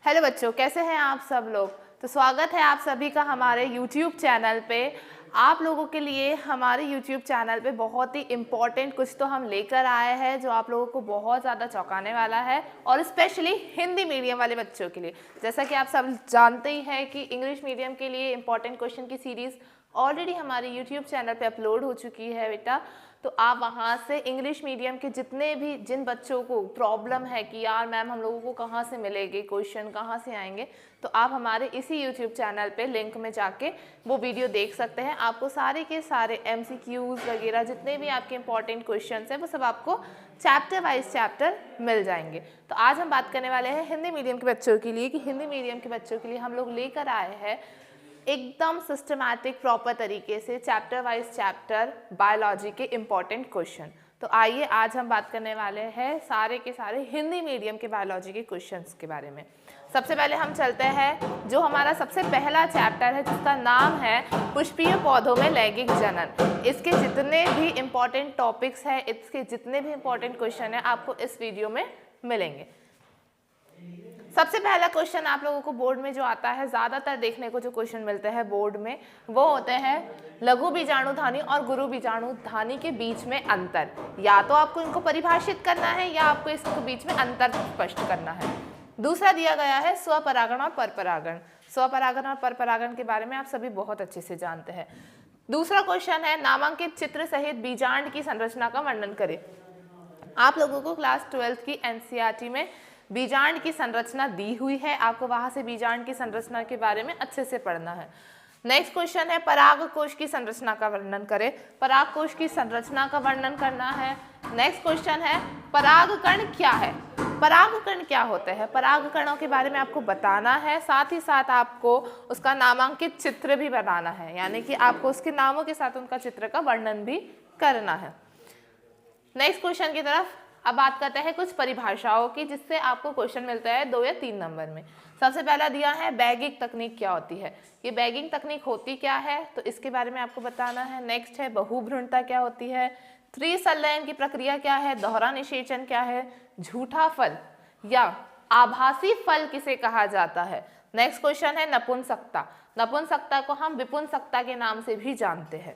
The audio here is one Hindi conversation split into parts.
हेलो बच्चों, कैसे हैं आप सब लोग। तो स्वागत है आप सभी का हमारे YouTube चैनल पे। आप लोगों के लिए हमारे YouTube चैनल पे बहुत ही इम्पॉर्टेंट कुछ तो हम लेकर आए हैं जो आप लोगों को बहुत ज़्यादा चौंकाने वाला है, और स्पेशली हिंदी मीडियम वाले बच्चों के लिए। जैसा कि आप सब जानते ही हैं कि इंग्लिश मीडियम के लिए इम्पॉर्टेंट क्वेश्चन की सीरीज़ ऑलरेडी हमारे YouTube चैनल पे अपलोड हो चुकी है बेटा। तो आप वहाँ से इंग्लिश मीडियम के जिन बच्चों को प्रॉब्लम है कि यार मैम हम लोगों को कहाँ से मिलेंगे क्वेश्चन, कहाँ से आएंगे, तो आप हमारे इसी यूट्यूब चैनल पे लिंक में जाके वो वीडियो देख सकते हैं। आपको सारे के सारे MCQs वगैरह जितने भी आपके इंपॉर्टेंट क्वेश्चन हैं वो सब आपको चैप्टर वाइज चैप्टर मिल जाएंगे। तो आज हम बात करने वाले हैं हिंदी मीडियम के बच्चों के लिए कि हिंदी मीडियम के बच्चों के लिए हम लोग लेकर आए हैं एकदम सिस्टमैटिक प्रॉपर तरीके से चैप्टर वाइज चैप्टर बायोलॉजी के इम्पॉर्टेंट क्वेश्चन। तो आइए आज हम बात करने वाले हैं सारे के सारे हिंदी मीडियम के बायोलॉजी के क्वेश्चंस के बारे में। सबसे पहले हम चलते हैं जो हमारा सबसे पहला चैप्टर है जिसका नाम है पुष्पीय पौधों में लैंगिक जनन। इसके जितने भी इम्पॉर्टेंट टॉपिक्स हैं, इसके जितने भी इम्पॉर्टेंट क्वेश्चन हैं आपको इस वीडियो में मिलेंगे। सबसे पहला क्वेश्चन आप लोगों को बोर्ड में जो आता है, ज़्यादातर देखने को जो क्वेश्चन मिलते हैं बोर्ड में वो होते हैं लघु बीजाणुधानी और गुरु बीजाणुधानी के बीच में अंतर। या तो आपको इनको परिभाषित करना है या आपको इसके बीच में अंतर स्पष्ट करना है। दूसरा दिया गया है स्वपरागण और परपरागण। स्वपरागण और परपरागण के बारे में आप सभी बहुत अच्छे से जानते हैं। दूसरा क्वेश्चन है नामांकित चित्र सहित बीजांड की संरचना का वर्णन करें। आप लोगों को क्लास 12 की NCERT में बीजांड की संरचना दी हुई है, आपको वहां से बीजांड की संरचना के बारे में अच्छे से पढ़ना है। नेक्स्ट क्वेश्चन है पराग कोश की संरचना का वर्णन करें। पराग कोश की संरचना का वर्णन करना है। नेक्स्ट क्वेश्चन है परागकण क्या है। परागकण क्या होते हैं, परागकणों के बारे में आपको बताना है। साथ ही साथ आपको उसका नामांकित चित्र भी बनाना है, यानी कि आपको उसके नामों के साथ उनका चित्र का वर्णन भी करना है। नेक्स्ट क्वेश्चन की तरफ अब बात करते हैं कुछ परिभाषाओं की जिससे आपको क्वेश्चन मिलता है 2 या 3 नंबर में। सबसे पहला दिया है बैगिंग तकनीक क्या होती है। ये बैगिंग तकनीक होती क्या है तो इसके बारे में आपको बताना है। नेक्स्ट है बहुभ्रूणता क्या होती है। त्रिसंलयन की प्रक्रिया क्या है। दोहरा निषेचन क्या है। झूठा फल या आभासी फल किसे कहा जाता है। नेक्स्ट क्वेश्चन है नपुंसकता। नपुंसकता को हम विपुंसकता के नाम से भी जानते हैं।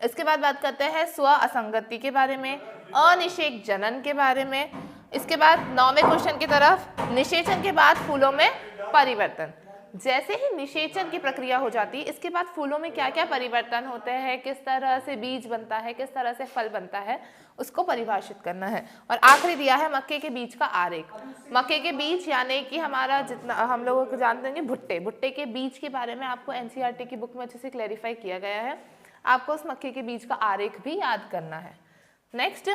इसके बाद बात करते हैं स्व असंगति के बारे में, अनिषेक जनन के बारे में। इसके बाद 9वें क्वेश्चन की तरफ निषेचन के बाद फूलों में परिवर्तन। जैसे ही निषेचन की प्रक्रिया हो जाती है इसके बाद फूलों में क्या क्या परिवर्तन होते हैं, किस तरह से बीज बनता है, किस तरह से फल बनता है, उसको परिभाषित करना है। और आखिरी दिया है मक्के के बीज का आरेख। मक्के के बीज यानी कि हमारा जितना हम लोगों को जानते हैं भुट्टे, भुट्टे के बीज के बारे में आपको NCERT की बुक में अच्छे से क्लैरिफाई किया गया है। आपको उस मक्के के बीज का आरेख भी याद करना है। नेक्स्ट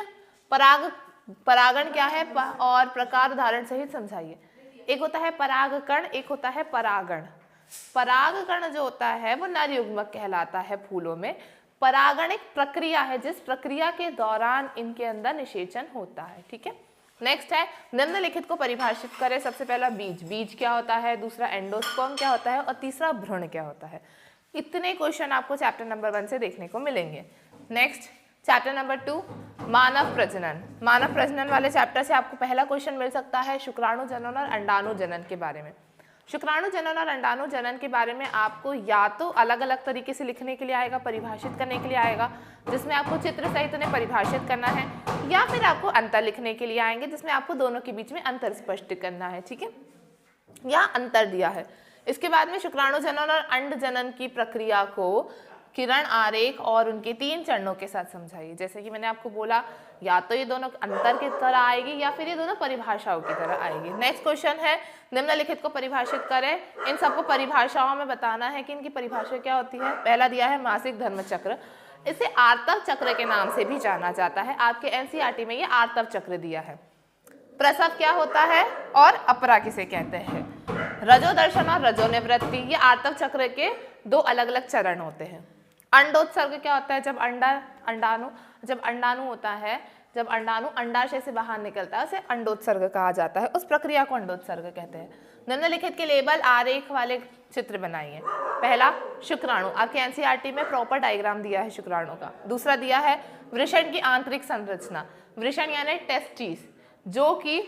परागण क्या है और प्रकार उदाहरण सहित समझाइए। एक होता है परागकण, एक होता है परागण। परागकण जो होता है वो नर युग्मक कहलाता है फूलों में। परागण एक प्रक्रिया है जिस प्रक्रिया के दौरान इनके अंदर निषेचन होता है। ठीक है। नेक्स्ट है निम्नलिखित को परिभाषित करें। सबसे पहला बीज, बीज क्या होता है। दूसरा एंडोस्पर्म क्या होता है और तीसरा भ्रूण क्या होता है। इतने क्वेश्चन आपको चैप्टर नंबर 1 से देखने को मिलेंगे। नेक्स्ट चैप्टर नंबर 2 मानव प्रजनन। मानव प्रजनन वाले चैप्टर से आपको पहला क्वेश्चन मिल सकता है शुक्राणु जनन और अंडाणु जनन के बारे में। शुक्राणु जनन और अंडाणु जनन के बारे में आपको या तो अलग अलग तरीके से लिखने के लिए आएगा, परिभाषित करने के लिए आएगा जिसमें आपको चित्र सहित उन्हें परिभाषित करना है, या फिर आपको अंतर लिखने के लिए आएंगे जिसमें आपको दोनों के बीच में अंतर स्पष्ट करना है। ठीक है, यहाँ अंतर दिया है। इसके बाद में शुक्राणु जनन और अंड जनन की प्रक्रिया को किरण आरेख और उनके 3 चरणों के साथ समझाइए। जैसे कि मैंने आपको बोला या तो ये दोनों अंतर की तरह आएगी या फिर ये दोनों परिभाषाओं की तरह आएगी। नेक्स्ट क्वेश्चन है निम्नलिखित को परिभाषित करें। इन सबको परिभाषाओं में बताना है कि इनकी परिभाषा क्या होती है। पहला दिया है मासिक धर्म चक्र। इसे आर्तव चक्र के नाम से भी जाना जाता है। आपके NCERT में ये आर्तव चक्र दिया है। प्रसव क्या होता है और अपरा किसे कहते हैं। रजोदर्शन और रजोनिवृत्ति ये आर्तव चक्र के 2 अलग अलग चरण होते हैं। अंडोत्सर्ग क्या होता है। जब अंडाणु होता है, जब अंडाणु अंडाशय से बाहर निकलता है उसे अंडोत्सर्ग कहा जाता है। उस प्रक्रिया को अंडोत्सर्ग कहते हैं। निम्नलिखित के लेबल आरेख वाले चित्र बनाइए। पहला शुक्राणु, आपके NCERT में प्रॉपर डायग्राम दिया है शुक्राणु का। दूसरा दिया है वृषण की आंतरिक संरचना। वृषण यानी टेस्टिस, जो कि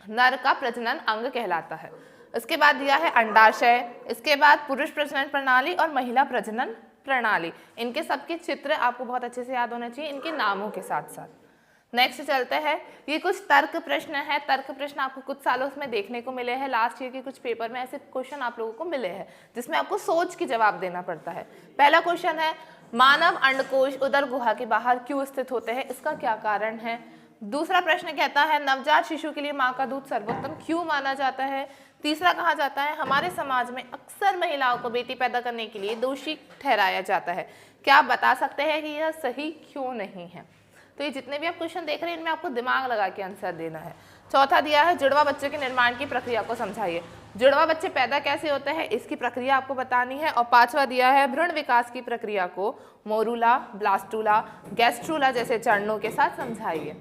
नर का प्रजनन अंग कहलाता है। इसके बाद दिया है अंडाशय, इसके बाद पुरुष प्रजनन प्रणाली और महिला प्रजनन प्रणाली। इनके सबके चित्र आपको बहुत अच्छे से याद होने चाहिए इनके नामों के साथ साथ। नेक्स्ट चलते हैं, ये कुछ तर्क प्रश्न है। तर्क प्रश्न आपको कुछ सालों में देखने को मिले हैं, लास्ट ईयर के कुछ पेपर में ऐसे क्वेश्चन आप लोगों को मिले हैं जिसमें आपको सोच के जवाब देना पड़ता है। पहला क्वेश्चन है, मानव अंडकोश उदर गुहा के बाहर क्यों स्थित होते हैं, इसका क्या कारण है। दूसरा प्रश्न कहता है, नवजात शिशु के लिए माँ का दूध सर्वोत्तम क्यों माना जाता है। तीसरा कहा जाता है, हमारे समाज में अक्सर महिलाओं को बेटी पैदा करने के लिए दोषी ठहराया जाता है, क्या आप बता सकते हैं कि यह सही क्यों नहीं है। तो ये जितने भी आप क्वेश्चन देख रहे हैं इनमें आपको दिमाग लगा के आंसर देना है। चौथा दिया है, जुड़वा बच्चों के निर्माण की प्रक्रिया को समझाइए। जुड़वा बच्चे पैदा कैसे होते हैं इसकी प्रक्रिया आपको बतानी है। और पांचवा दिया है, भ्रूण विकास की प्रक्रिया को मोरूला, ब्लास्टूला, गैस्ट्रूला जैसे चरणों के साथ समझाइए।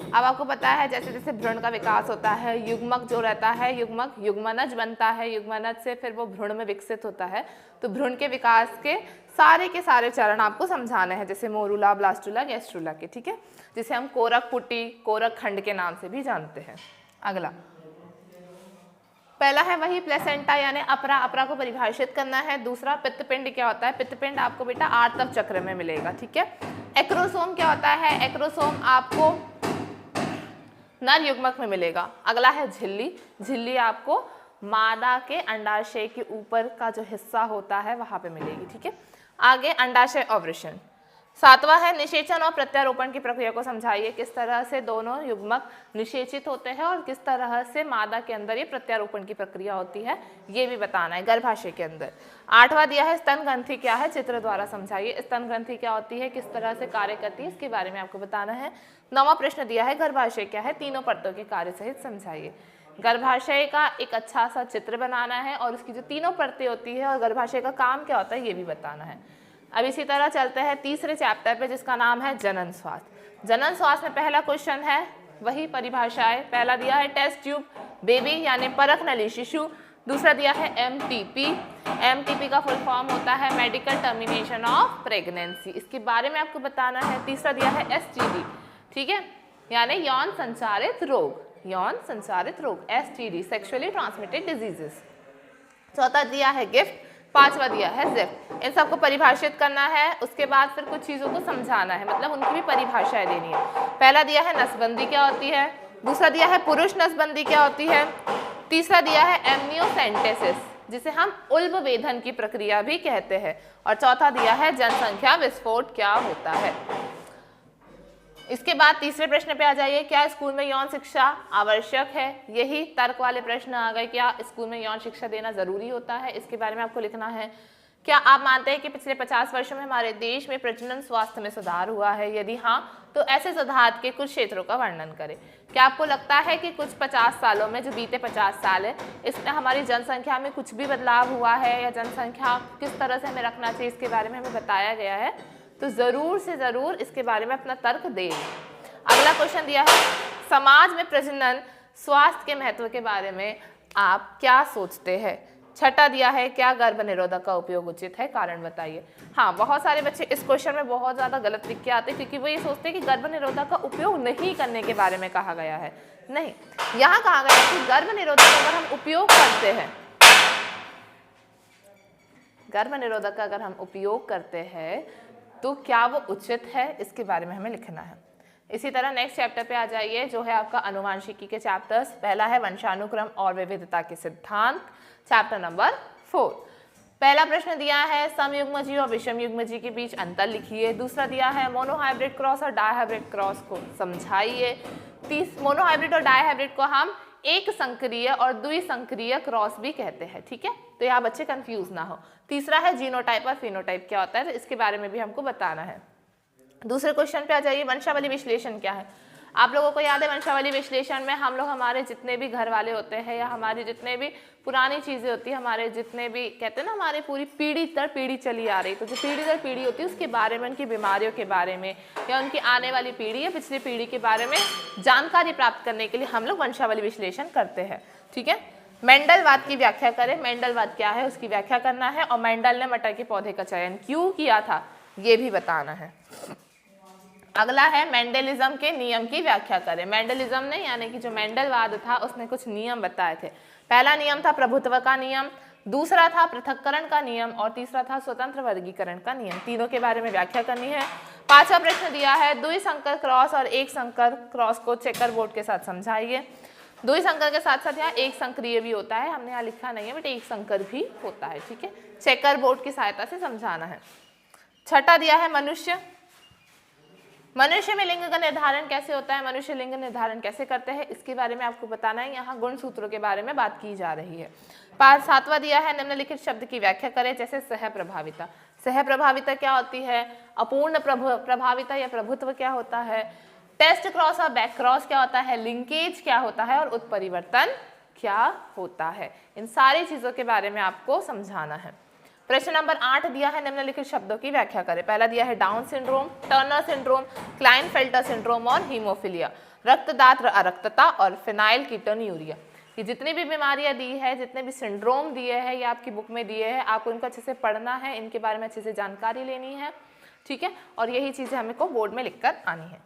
अब आपको पता है जैसे जैसे भ्रूण का विकास होता है, युग्मक जो रहता है, युग्मक युग्मनज बनता है, युग्मनज से फिर वो भ्रूण में विकसित होता है। तो भ्रूण के विकास के सारे चरण आपको समझाने हैं, जैसे मोरूला, ब्लास्टूला, गैस्ट्रूला के, ठीक है, जिसे हम कोरक पुटी, कोरक खंड के नाम से भी जानते हैं। अगला पहला है वही प्लेसेंटा यानी अपरा, अपरा को परिभाषित करना है। दूसरा पित्तपिंड क्या होता है, पित्तपिंड आपको बेटा आर्तव चक्र में मिलेगा, ठीक है। एक्रोसोम क्या होता है, एक्रोसोम आपको नर युग्मक में मिलेगा। अगला है झिल्ली, झिल्ली आपको मादा के अंडाशय के ऊपर का जो हिस्सा होता है वहां पे मिलेगी, ठीक है। आगे अंडाशय ओवरेशन। सातवां है निषेचन और प्रत्यारोपण की प्रक्रिया को समझाइए, किस तरह से दोनों युग्मक निषेचित होते हैं और किस तरह से मादा के अंदर ये प्रत्यारोपण की प्रक्रिया होती है ये भी बताना है गर्भाशय के अंदर। आठवां दिया है स्तन ग्रंथि क्या है, चित्र द्वारा समझाइए। स्तन ग्रंथि क्या होती है, किस तरह से कार्य करती है, इसके बारे में आपको बताना है। नौवां प्रश्न दिया है गर्भाशय क्या है, तीनों परतों के कार्य सहित समझाइए। गर्भाशय का एक अच्छा सा चित्र बनाना है और उसकी जो तीनों परतें होती है और गर्भाशय का काम क्या होता है ये भी बताना है। अब इसी तरह चलते हैं तीसरे चैप्टर पे जिसका नाम है जनन स्वास्थ्य। जनन स्वास्थ्य में पहला क्वेश्चन है वही परिभाषाएं। पहला दिया है टेस्ट ट्यूब बेबी यानी परख नली शिशु। दूसरा दिया है एमटीपी, एमटीपी का फुल फॉर्म होता है मेडिकल टर्मिनेशन ऑफ प्रेगनेंसी, इसके बारे में आपको बताना है। तीसरा दिया है एसटीडी, ठीक है, यानी यौन संचारित रोग, यौन संचारित रोग, एसटीडी सेक्सुअली ट्रांसमिटेड डिजीजेस। चौथा दिया है गिफ्ट, पांचवा दिया है जिफ्ट। इन सबको परिभाषित करना है, उसके बाद फिर कुछ चीज़ों को समझाना है, मतलब उनकी भी परिभाषाएं देनी है। पहला दिया है नसबंदी क्या होती है, दूसरा दिया है पुरुष नसबंदी क्या होती है, तीसरा दिया है एमनियोसेंटेसिस जिसे हम उल्ब वेधन की प्रक्रिया भी कहते हैं, और चौथा दिया है जनसंख्या विस्फोट क्या होता है। इसके बाद तीसरे प्रश्न पे आ जाइए, क्या स्कूल में यौन शिक्षा आवश्यक है। यही तर्क वाले प्रश्न आ गए, क्या स्कूल में यौन शिक्षा देना जरूरी होता है, इसके बारे में आपको लिखना है। क्या आप मानते हैं कि पिछले 50 वर्षों में हमारे देश में प्रजनन स्वास्थ्य में सुधार हुआ है, यदि हाँ तो ऐसे सुधार के कुछ क्षेत्रों का वर्णन करें। क्या आपको लगता है कि कुछ 50 सालों में, जो बीते 50 साल है, इसमें हमारी जनसंख्या में कुछ भी बदलाव हुआ है, या जनसंख्या किस तरह से हमें रखना चाहिए इसके बारे में हमें बताया गया है, तो ज़रूर से ज़रूर इसके बारे में अपना तर्क दें। अगला क्वेश्चन दिया है समाज में प्रजनन स्वास्थ्य के महत्व के बारे में आप क्या सोचते हैं। छठा दिया है क्या गर्भ निरोधक का उपयोग उचित है, कारण बताइए। हाँ, बहुत सारे बच्चे इस क्वेश्चन में बहुत ज़्यादा गलत लिख के आते हैं क्योंकि वो ये सोचते हैं कि गर्भ निरोधक का उपयोग नहीं करने के बारे में कहा गया है। नहीं, यहाँ कहा गया है कि गर्भ निरोधक अगर हम उपयोग करते हैं, गर्भ निरोधक का अगर हम उपयोग करते हैं तो क्या वो उचित है, इसके बारे में हमें लिखना है। इसी तरह नेक्स्ट चैप्टर पे आ जाइए जो है आपका अनुवांशिकी के चैप्टर्स। पहला है वंशानुक्रम और विविधता के सिद्धांत, चैप्टर नंबर 4। पहला प्रश्न दिया है समयुग्मजी और विषमयुग्मजी के बीच अंतर लिखिए। दूसरा दिया है मोनोहाइब्रिड क्रॉस और डायहाइब्रिड क्रॉस को समझाइए। मोनोहाइब्रिड और डायहाइब्रिड को हम एक संक्रिय और द्विसंक्रिय क्रॉस भी कहते हैं, ठीक है, तो यहाँ बच्चे कंफ्यूज ना हो। तीसरा है जीनोटाइप और फिनोटाइप क्या होता है, तो इसके बारे में भी हमको बताना है। दूसरे क्वेश्चन पे आ जाइए, वंशावली विश्लेषण क्या है। आप लोगों को याद है वंशावली विश्लेषण में हम लोग हमारे जितने भी घर वाले होते हैं या हमारी जितने भी पुरानी चीज़ें होती है, हमारे जितने भी कहते हैं ना हमारी पूरी पीढ़ी दर पीढ़ी चली आ रही, तो जो पीढ़ी दर पीढ़ी होती है उसके बारे में, उनकी बीमारियों के बारे में या उनकी आने वाली पीढ़ी या पिछली पीढ़ी के बारे में जानकारी प्राप्त करने के लिए हम लोग वंशावली विश्लेषण करते हैं, ठीक है। मेंडलवाद की व्याख्या करें, मेंडलवाद क्या है उसकी व्याख्या करना है, और मेंडल ने मटर के पौधे का चयन क्यों किया था ये भी बताना है। अगला है मेंडलिज्म के नियम की व्याख्या करें। मेंडलिज्म ने यानी कि जो मेंडलवाद था उसने कुछ नियम बताए थे। पहला नियम था प्रभुत्व का नियम, दूसरा था पृथक्करण का नियम और तीसरा था स्वतंत्र वर्गीकरण का नियम। तीनों के बारे में व्याख्या करनी है। पांचवा प्रश्न दिया है द्विसंकर क्रॉस और एक संकर क्रॉस को चेकर बोर्ड के साथ समझाइए। द्विसंकर के साथ साथ यहाँ एक संक्रिय भी होता है, हमने यहाँ लिखा नहीं है बट एक संकर भी होता है, ठीक है, चेकर बोर्ड की सहायता से समझाना है। छठा दिया है मनुष्य। मनुष्य में लिंग का निर्धारण कैसे होता है, मनुष्य लिंग निर्धारण कैसे करते हैं, इसके बारे में आपको बताना है। यहाँ गुण सूत्रों के बारे में बात की जा रही है। सातवां दिया है निम्नलिखित शब्द की व्याख्या करें, जैसे सह प्रभाविता। सह प्रभाविता क्या होती है, अपूर्ण प्रभाविता या प्रभुत्व क्या होता है, टेस्ट क्रॉस और बैक क्रॉस क्या होता है, लिंकेज क्या होता है और उत्परिवर्तन क्या होता है। इन सारी चीजों के बारे में आपको समझाना है। प्रश्न नंबर 8 दिया है निम्नलिखित शब्दों की व्याख्या करें। पहला दिया है down syndrome, Turner syndrome, Klinefelter syndrome और हीमोफीलिया, रक्तदात अरक्तता और फिनाइल कीटोन्यूरिया। ये जितनी भी बीमारियां दी है, जितने भी सिंड्रोम दिए हैं ये आपकी बुक में दिए हैं, आपको इनको अच्छे से पढ़ना है, इनके बारे में अच्छे से जानकारी लेनी है, ठीक है, और यही चीजें हमें को बोर्ड में लिखकर आनी है।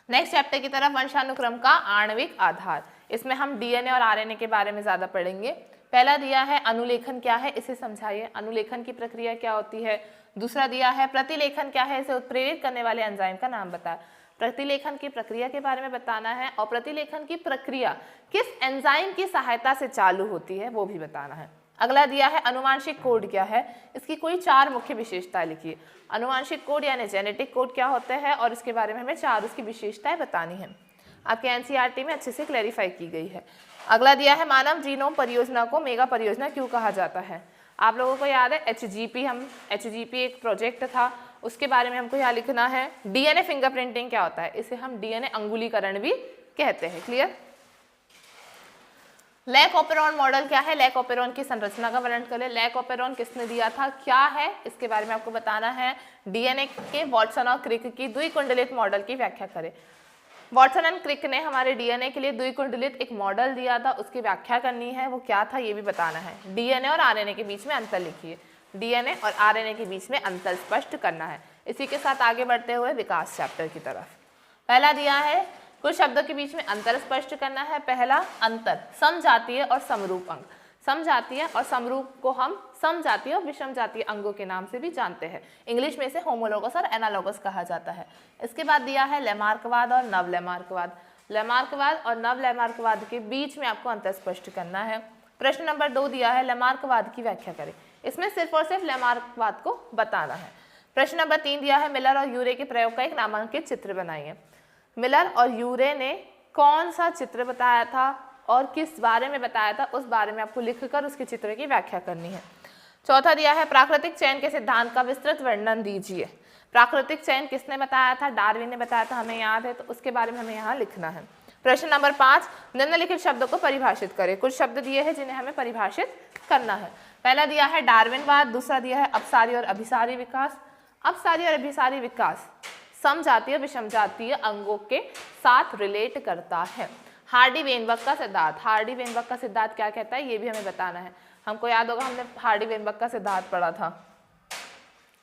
नेक्स्ट चैप्टर की तरफ, वंशानुक्रम का आणविक आधार। इसमें हम डीएनए और आरएनए के बारे में ज्यादा पढ़ेंगे। पहला दिया है अनुलेखन क्या है, इसे समझाइए, अनुलेखन की प्रक्रिया क्या होती है। दूसरा दिया है प्रतिलेखन क्या है, इसे उत्प्रेरित करने वाले एंजाइम का नाम बताएं। प्रतिलेखन की प्रक्रिया के बारे में बताना है और प्रतिलेखन की प्रक्रिया किस एंजाइम की सहायता से चालू होती है वो भी बताना है। अगला दिया है अनुवांशिक कोड क्या है, इसकी कोई 4 मुख्य विशेषताएं लिखिए। अनुवांशिक कोड यानी जेनेटिक कोड क्या होता है और इसके बारे में हमें 4 उसकी विशेषताएं बतानी है। आपके एनसीईआरटी में अच्छे से क्लैरिफाई की गई है। अगला दिया है मानव जीनोम परियोजना को मेगा परियोजना क्यों कहा जाता है। आप लोगों को याद है एचजीपी एक प्रोजेक्ट था, उसके बारे में हमको यहाँ लिखना है। डीएनए फिंगरप्रिंटिंग क्या होता है, इसे हम डीएनए अंगुलीकरण भी कहते हैं। क्लियर। लैक ओपेरॉन मॉडल क्या है, लैक ओपेरॉन की संरचना का वर्णन करें। लैक ओपेरॉन किसने दिया था, क्या है, इसके बारे में आपको बताना है। डीएनए के वॉटसन और क्रिक की द्विकुंडलित मॉडल की व्याख्या करें। वॉटसन एंड क्रिक ने हमारे डीएनए के लिए द्विकुंडलित एक मॉडल दिया था, उसकी व्याख्या करनी है, वो क्या था ये भी बताना है। डीएनए और आरएनए के बीच में अंतर लिखिए, डीएनए और आरएनए के बीच में अंतर स्पष्ट करना है। इसी के साथ आगे बढ़ते हुए विकास चैप्टर की तरफ। पहला दिया है कुछ शब्दों के बीच में अंतर स्पष्ट करना है। पहला अंतर समजातीय और समरूप अंग। समजातीय और समरूप को हम समजातीय और विषमजातीय अंगों के नाम से भी जानते हैं। इंग्लिश में इसे होमोलोगस और एनालोगस कहा जाता है। इसके बाद दिया है लैमार्कवाद और नवलैमार्कवाद। लैमार्कवाद और नवलैमार्कवाद के बीच में आपको अंतर स्पष्ट करना है। प्रश्न नंबर 2 दिया है लैमार्कवाद की व्याख्या करें। इसमें सिर्फ और सिर्फ लैमार्कवाद को बताना है। प्रश्न नंबर 3 दिया है मिलर और यूरे के प्रयोग का एक नामांकित चित्र बनाइए। मिलर और यूरे ने कौन सा चित्र बताया था और किस बारे में बताया था, उस बारे में आपको लिखकर उसके चित्र की व्याख्या करनी है। चौथा दिया है प्राकृतिक चयन के सिद्धांत का विस्तृत वर्णन दीजिए। प्राकृतिक चयन किसने बताया था, डार्विन ने बताया था, हमें याद है, तो उसके बारे में हमें यहाँ लिखना है। प्रश्न नंबर 5 निम्नलिखित शब्दों को परिभाषित करें। कुछ शब्द दिए हैं जिन्हें हमें परिभाषित करना है। पहला दिया है डार्विनवाद, दूसरा दिया है अपसारी और अभिसारी विकास। अपसारी और अभिसारी विकास समजातीय विषमजातीय अंगों के साथ रिलेट करता है। हार्डी वेनबर्ग का सिद्धांत, हार्डी वेनबर्ग का सिद्धांत क्या कहता है ये भी हमें बताना है। हमको याद होगा हमने हार्डी वेनबर्ग का सिद्धांत पढ़ा था।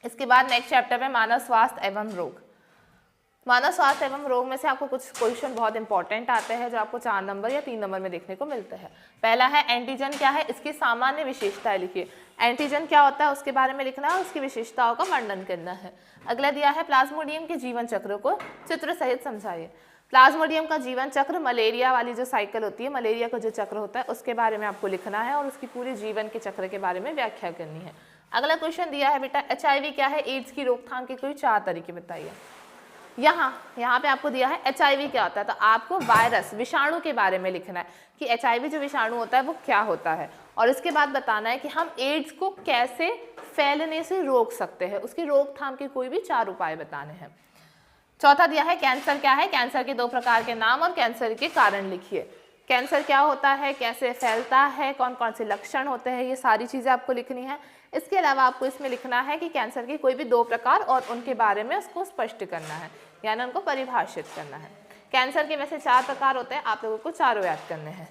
इसके बाद नेक्स्ट चैप्टर में मानव स्वास्थ्य एवं रोग। मानव स्वास्थ्य एवं रोग में से आपको कुछ क्वेश्चन बहुत इंपॉर्टेंट आते हैं जो आपको 4 नंबर या 3 नंबर में देखने को मिलते हैं। पहला है एंटीजन क्या है, इसकी सामान्य विशेषताएं लिखिए। एंटीजन क्या होता है उसके बारे में लिखना है, उसकी विशेषताओं का वर्णन करना है। अगला दिया है प्लाज्मोडियम के जीवन चक्र को चित्र सहित समझाइए। प्लाज्मोडियम का जीवन चक्र मलेरिया वाली जो साइकिल होती है, मलेरिया का जो चक्र होता है उसके बारे में आपको लिखना है और उसकी पूरे जीवन के चक्र के बारे में व्याख्या करनी है। अगला क्वेश्चन दिया है बेटा HIV क्या है, एड्स की रोकथाम के कोई 4 तरीके बताइए। यहाँ पे आपको दिया है HIV क्या होता है, तो आपको वायरस विषाणु के बारे में लिखना है कि HIV जो विषाणु होता है वो क्या होता है, और इसके बाद बताना है कि हम एड्स को कैसे फैलने से रोक सकते हैं, उसकी रोकथाम के कोई भी 4 उपाय बताने हैं। चौथा दिया है कैंसर क्या है, कैंसर के 2 प्रकार के नाम और कैंसर के कारण लिखिए। कैंसर क्या होता है, कैसे फैलता है, कौन कौन से लक्षण होते हैं, ये सारी चीज़ें आपको लिखनी है। इसके अलावा आपको इसमें लिखना है कि कैंसर के कोई भी 2 प्रकार और उनके बारे में उसको स्पष्ट करना है, यानी उनको परिभाषित करना है। कैंसर के वैसे 4 प्रकार होते हैं, आप लोगों को चारों याद करने हैं।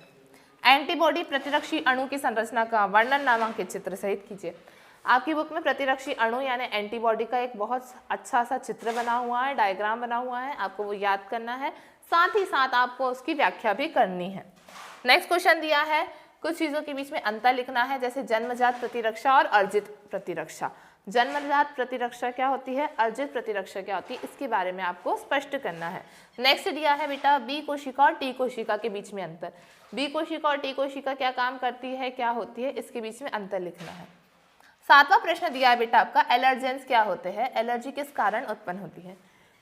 एंटीबॉडी प्रतिरक्षी अणु की संरचना का वर्णन नामांकित चित्र सहित कीजिए। आपकी बुक में प्रतिरक्षी अणु यानी एंटीबॉडी का एक बहुत अच्छा सा चित्र बना हुआ है, डायग्राम बना हुआ है, आपको वो याद करना है, साथ ही साथ आपको उसकी व्याख्या भी करनी है। नेक्स्ट क्वेश्चन दिया है, कुछ चीज़ों के बीच में अंतर लिखना है, जैसे जन्मजात प्रतिरक्षा और अर्जित प्रतिरक्षा। जन्मजात प्रतिरक्षा क्या होती है, अर्जित प्रतिरक्षा क्या होती है, इसके बारे में आपको स्पष्ट करना है। नेक्स्ट दिया है बेटा बी कोशिका और टी कोशिका के बीच में अंतर। बी कोशिका और टी कोशिका क्या काम करती है, क्या होती है, इसके बीच में अंतर लिखना है। 7वां प्रश्न दिया है बेटा आपका, एलर्जेंस क्या होते हैं, एलर्जी किस कारण उत्पन्न होती है।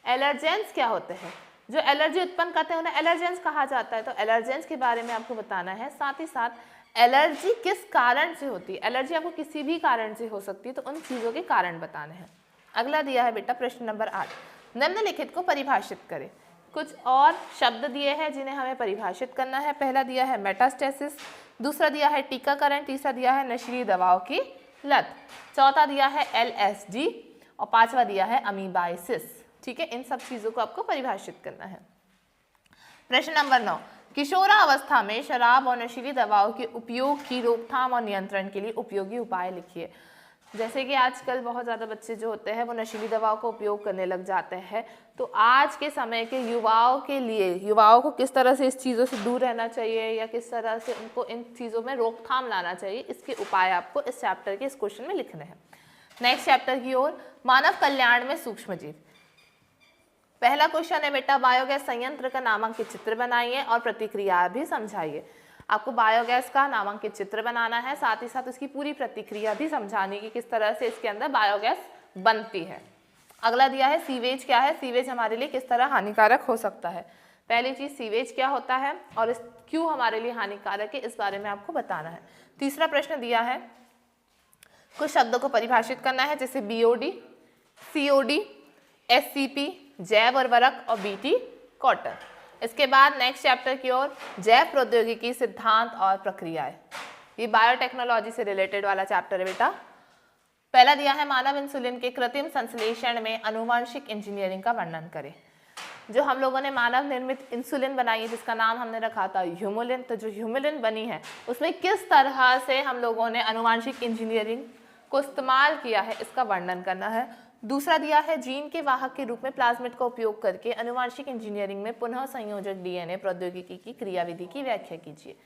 एलर्जेंस क्या होते हैं, जो एलर्जी उत्पन्न करते हैं उन्हें एलर्जेंस कहा जाता है, तो एलर्जेंस के बारे में आपको बताना है। साथ ही साथ एलर्जी किस कारण से होती है, एलर्जी आपको किसी भी कारण से हो सकती है, तो उन चीज़ों के कारण बताने हैं। अगला दिया है बेटा प्रश्न नंबर 8, निम्नलिखित को परिभाषित करें। कुछ और शब्द दिए हैं जिन्हें हमें परिभाषित करना है। पहला दिया है मेटास्टेसिस, दूसरा दिया है टीकाकरण, तीसरा दिया है नशीली दवाओं की लत, चौथा दिया है LSD और पांचवा दिया है अमीबाइसिस। ठीक है, इन सब चीज़ों को आपको परिभाषित करना है। प्रश्न नंबर 9, किशोरावस्था में शराब और नशीली दवाओं के उपयोग की रोकथाम और नियंत्रण के लिए उपयोगी उपाय लिखिए। जैसे कि आजकल बहुत ज़्यादा बच्चे जो होते हैं वो नशीली दवाओं का उपयोग करने लग जाते हैं, तो आज के समय के युवाओं के लिए, युवाओं को किस तरह से इस चीज़ों से दूर रहना चाहिए या किस तरह से उनको इन चीज़ों में रोकथाम लाना चाहिए, इसके उपाय आपको इस चैप्टर के इस क्वेश्चन में लिखने हैं। नेक्स्ट चैप्टर की ओर, मानव कल्याण में सूक्ष्मजीव। पहला क्वेश्चन है बेटा, बायोगैस संयंत्र का नामांकित चित्र बनाइए और प्रतिक्रिया भी समझाइए। आपको बायोगैस का नामांकित चित्र बनाना है, साथ ही साथ उसकी पूरी प्रतिक्रिया भी समझानी कि किस तरह से इसके अंदर बायोगैस बनती है। अगला दिया है सीवेज क्या है, सीवेज हमारे लिए किस तरह हानिकारक हो सकता है। पहली चीज सीवेज क्या होता है और इस क्यों हमारे लिए हानिकारक है, इस बारे में आपको बताना है। तीसरा प्रश्न दिया है, कुछ शब्दों को परिभाषित करना है, जैसे BOD, COD, SCP जैव उर्वरक और BT कॉटन। इसके बाद नेक्स्ट चैप्टर की ओर, जैव प्रौद्योगिकी सिद्धांत और प्रक्रियाएं। ये बायोटेक्नोलॉजी से रिलेटेड वाला चैप्टर है बेटा। पहला दिया है, मानव इंसुलिन के कृत्रिम संश्लेषण में आनुवंशिक इंजीनियरिंग का वर्णन करें। जो हम लोगों ने मानव निर्मित इंसुलिन बनाई है जिसका नाम हमने रखा था ह्यूमुलिन, तो जो ह्यूमुलिन बनी है उसमें किस तरह से हम लोगों ने आनुवंशिक इंजीनियरिंग को इस्तेमाल किया है, इसका वर्णन करना है। दूसरा दिया है, जीन के वाहक के रूप में प्लाज्मिड का उपयोग करके आनुवंशिक इंजीनियरिंग में पुनः संयोजक DNA प्रौद्योगिकी की क्रियाविधि की व्याख्या कीजिए।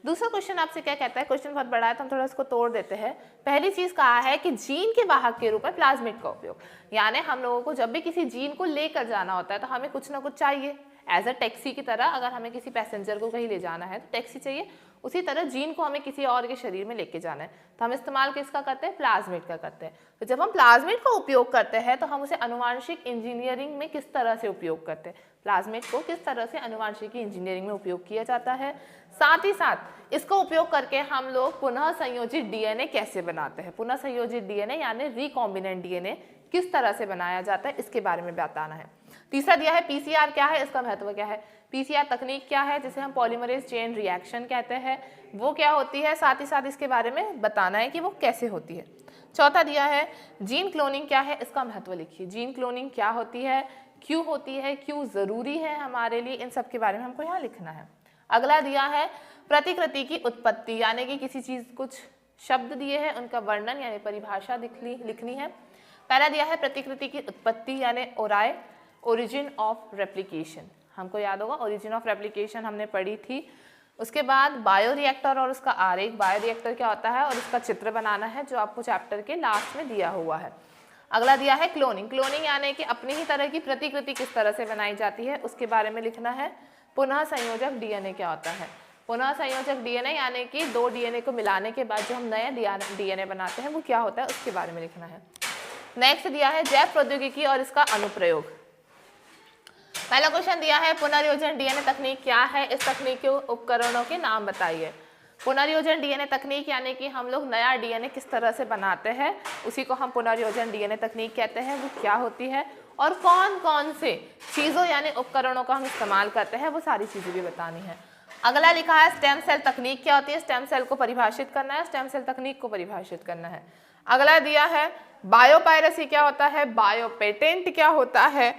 दूसरा क्वेश्चन आपसे क्या कहता है, क्वेश्चन बहुत बड़ा है तो हम थोड़ा इसको तोड़ देते हैं। पहली चीज कहा है कि जीन के वाहक के रूप में प्लाज्मिड का उपयोग, यानी हम लोगों को जब भी किसी जीन को लेकर जाना होता है तो हमें कुछ ना कुछ चाहिए, एज अ टैक्सी की तरह। अगर हमें किसी पैसेंजर को कहीं ले जाना है तो टैक्सी चाहिए, उसी तरह जीन को हमें किसी और के शरीर में लेके जाना है तो हम इस्तेमाल किसका करते हैं, प्लाज्मिड का करते हैं। तो जब हम प्लाज्मिड का उपयोग करते हैं तो हम उसे आनुवंशिक इंजीनियरिंग में किस तरह से उपयोग करते हैं, प्लाज्मिड को किस तरह से आनुवंशिक इंजीनियरिंग में उपयोग किया जाता है। साथ ही साथ इसको उपयोग करके हम लोग पुनः संयोजित DNA कैसे बनाते हैं, पुनः संयोजित DNA यानी रिकॉम्बिनेंट DNA किस तरह से बनाया जाता है, इसके बारे में बताना है। तीसरा दिया है PCR क्या है, इसका महत्व क्या है, PCR तकनीक क्या है जिसे हम पॉलीमरेज चेन रिएक्शन कहते हैं, वो क्या होती है, साथ ही साथ इसके बारे में बताना है कि वो कैसे होती है। चौथा दिया है, जीन क्लोनिंग क्या है, इसका महत्व लिखिए। जीन क्लोनिंग क्या होती है, क्यों होती है, क्यों ज़रूरी है हमारे लिए, इन सब के बारे में हमको यहाँ लिखना है। अगला दिया है, प्रतिकृति की उत्पत्ति, यानी कि किसी चीज़, कुछ शब्द दिए हैं उनका वर्णन यानी परिभाषा लिखनी है। पहला दिया है प्रतिकृति की उत्पत्ति यानी ओराई, ओरिजिन ऑफ रेप्लिकेशन, हमको याद होगा ओरिजिन ऑफ रेप्लिकेशन हमने पढ़ी थी। उसके बाद बायोरिएक्टर और उसका आरेख, बायोरिएक्टर क्या होता है और उसका चित्र बनाना है जो आपको चैप्टर के लास्ट में दिया हुआ है। अगला दिया है क्लोनिंग, क्लोनिंग यानी कि अपनी ही तरह की प्रतिकृति किस तरह से बनाई जाती है उसके बारे में लिखना है। पुनः संयोजक DNA क्या होता है, पुनः संयोजक DNA यानी कि दो DNA को मिलाने के बाद जो हम नया DNA बनाते हैं वो क्या होता है उसके बारे में लिखना है। नेक्स्ट दिया है जैव प्रौद्योगिकी और इसका अनुप्रयोग। पहला क्वेश्चन दिया है, पुनर्योजन DNA तकनीक क्या है, इस तकनीक के उपकरणों के नाम बताइए। पुनर्योजन DNA तकनीक यानी कि हम लोग नया DNA किस तरह से बनाते हैं उसी को हम पुनर्योजन DNA तकनीक कहते हैं, वो क्या होती है और कौन कौन से चीज़ों यानी उपकरणों का हम इस्तेमाल करते हैं, वो सारी चीज़ें भी बतानी है। अगला लिखा है स्टेम सेल तकनीक क्या होती है, स्टेम सेल को परिभाषित करना है, स्टेम सेल तकनीक को परिभाषित करना है। अगला दिया है बायोपायरेसी क्या होता है, बायोपेटेंट क्या होता है।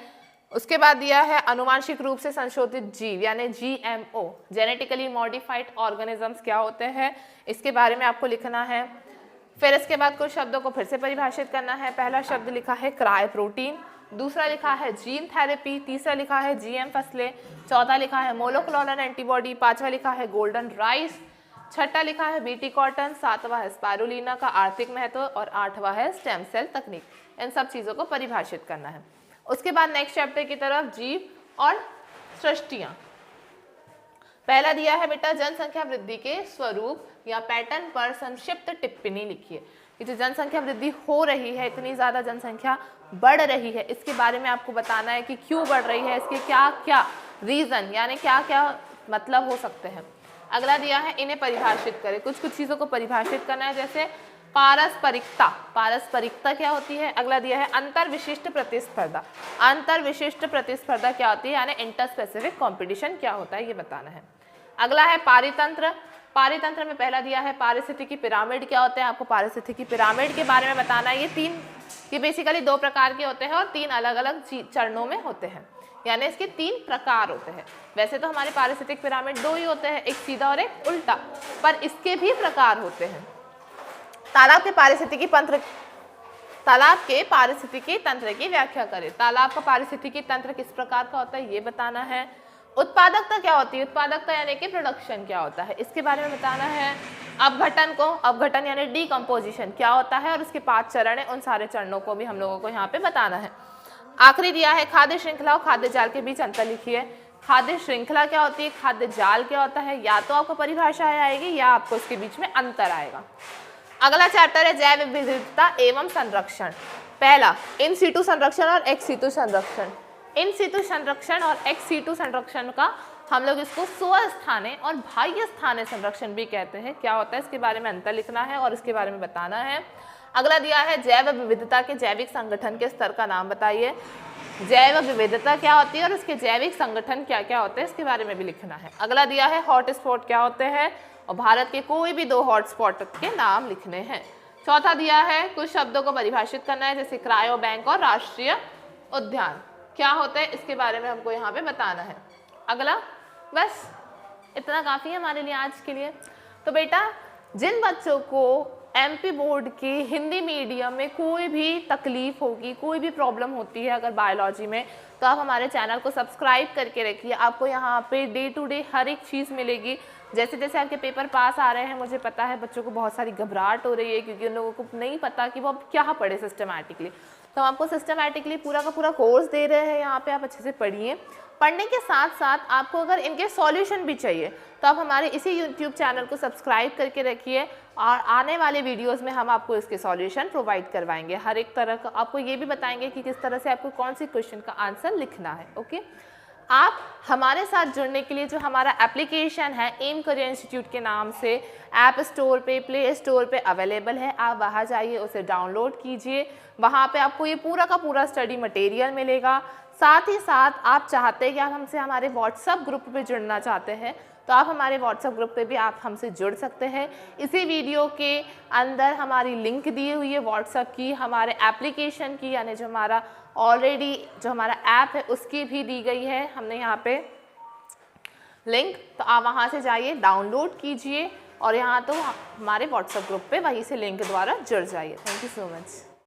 उसके बाद दिया है आनुवांशिक रूप से संशोधित जीव यानी GMO, जेनेटिकली मॉडिफाइड ऑर्गेनिजम्स क्या होते हैं, इसके बारे में आपको लिखना है। फिर इसके बाद कुछ शब्दों को फिर से परिभाषित करना है। पहला शब्द लिखा है क्राय प्रोटीन, दूसरा लिखा है जीन थेरेपी, तीसरा लिखा है जीएम फसलें, चौथा लिखा है मोनोक्लोनल एंटीबॉडी, पांचवा लिखा है गोल्डन राइस, छठा लिखा है बीटी कॉटन, सातवां है स्पारुलिना का आर्थिक महत्व और आठवां है स्टेम सेल तकनीक। इन सब चीज़ों को परिभाषित करना है। उसके बाद नेक्स्ट चैप्टर की तरफ जीव और सृष्टियाँ। पहला दिया है बेटा जनसंख्या वृद्धि के स्वरूप या पैटर्न पर संक्षिप्त टिप्पणी लिखिए। ये जो जनसंख्या वृद्धि हो रही है, इतनी ज़्यादा जनसंख्या बढ़ रही है, इसके बारे में आपको बताना है कि क्यों बढ़ रही है, इसके क्या क्या रीज़न यानी क्या क्या मतलब हो सकते हैं। अगला दिया है इन्हें परिभाषित करें। कुछ कुछ चीज़ों को परिभाषित करना है, जैसे पारस्परिकता। पारस्परिकता क्या होती है। अगला दिया है अंतर विशिष्ट प्रतिस्पर्धा। अंतर विशिष्ट प्रतिस्पर्धा क्या होती है यानी इंटर स्पेसिफिक कॉम्पिटिशन क्या होता है, ये बताना है। अगला है पारितंत्र। पारितंत्र में पहला दिया है पारिस्थितिकी पिरामिड क्या होते हैं, आपको पारिस्थितिकी पिरामिड के बारे में बताना है। ये बेसिकली 2 प्रकार के होते हैं और 3 अलग अलग चरणों में होते हैं, यानी इसके 3 प्रकार होते हैं। वैसे तो हमारे पारिस्थितिक पिरामिड 2 ही होते हैं, एक सीधा और एक उल्टा, पर इसके भी प्रकार होते हैं। तालाब के पारिस्थितिकी तंत्र की व्याख्या करें। तालाब का पारिस्थितिकी तंत्र किस प्रकार का होता है, ये बताना है। उत्पादकता क्या होती है, उत्पादकता यानी कि प्रोडक्शन क्या होता है, इसके बारे में बताना है। अपघटन यानी डीकम्पोजिशन क्या होता है और उसके 5 चरण है, उन सारे चरणों को भी हम लोगों को यहाँ पे बताना है। आखिरी दिया है खाद्य श्रृंखला और खाद्य जाल के बीच अंतर लिखिए। खाद्य श्रृंखला क्या होती है, खाद्य जाल क्या होता है, या तो आपको परिभाषा आएगी या आपको इसके बीच में अंतर आएगा। अगला चैप्टर है जैव विविधता एवं संरक्षण। पहला इन सीटू संरक्षण और एक्स सीटू संरक्षण। इन सीटू संरक्षण और एक्स सीटू संरक्षण का हम लोग इसको स्वस्थाने और बाह्य स्थाने संरक्षण भी कहते हैं। क्या होता है इसके बारे में अंतर लिखना है और इसके बारे में बताना है। अगला दिया है जैव विविधता के जैविक संगठन के स्तर का नाम बताइए। जैव विविधता क्या होती है और उसके जैविक संगठन क्या क्या होते हैं, इसके बारे में भी लिखना है। अगला दिया है हॉटस्पॉट क्या होते हैं और भारत के कोई भी 2 हॉटस्पॉट के नाम लिखने हैं। चौथा दिया है कुछ शब्दों को परिभाषित करना है, जैसे क्रायो बैंक और राष्ट्रीय उद्यान क्या होते हैं, इसके बारे में हमको यहाँ पे बताना है। अगला बस इतना काफ़ी है हमारे लिए आज के लिए। तो बेटा जिन बच्चों को एमपी बोर्ड के हिंदी मीडियम में कोई भी तकलीफ होगी, कोई भी प्रॉब्लम होती है अगर बायोलॉजी में, तो आप हमारे चैनल को सब्सक्राइब करके रखिए। आपको यहाँ पे डे टू डे हर एक चीज़ मिलेगी। जैसे जैसे आपके पेपर पास आ रहे हैं, मुझे पता है बच्चों को बहुत सारी घबराहट हो रही है क्योंकि उन लोगों को नहीं पता कि वो अब क्या पढ़े सिस्टमैटिकली। तो हम आपको सिस्टमैटिकली पूरा का पूरा कोर्स दे रहे हैं, यहाँ पे आप अच्छे से पढ़िए। पढ़ने के साथ साथ आपको अगर इनके सॉल्यूशन भी चाहिए तो आप हमारे इसी यूट्यूब चैनल को सब्सक्राइब करके रखिए और आने वाले वीडियोस में हम आपको इसके सॉल्यूशन प्रोवाइड करवाएंगे। हर एक तरह का आपको ये भी बताएंगे कि किस तरह से आपको कौन सी क्वेश्चन का आंसर लिखना है। ओके, आप हमारे साथ जुड़ने के लिए जो हमारा एप्लीकेशन है एम करियर इंस्टीट्यूट के नाम से ऐप स्टोर पे, प्ले स्टोर पे अवेलेबल है, आप वहाँ जाइए, उसे डाउनलोड कीजिए। वहाँ पे आपको ये पूरा का पूरा स्टडी मटेरियल मिलेगा। साथ ही साथ आप चाहते हैं कि आप हमसे हमारे व्हाट्सएप ग्रुप पे जुड़ना चाहते हैं तो आप हमारे व्हाट्सएप ग्रुप पे भी आप हमसे जुड़ सकते हैं। इसी वीडियो के अंदर हमारी लिंक दी हुई है व्हाट्सएप की, हमारे एप्लीकेशन की, यानी जो हमारा ऑलरेडी जो हमारा ऐप है उसकी भी दी गई है हमने यहाँ पे लिंक। तो आप वहाँ से जाइए, डाउनलोड कीजिए और यहाँ तो हमारे व्हाट्सएप ग्रुप पे वहीं से लिंक द्वारा जुड़ जाइए। Thank you so much.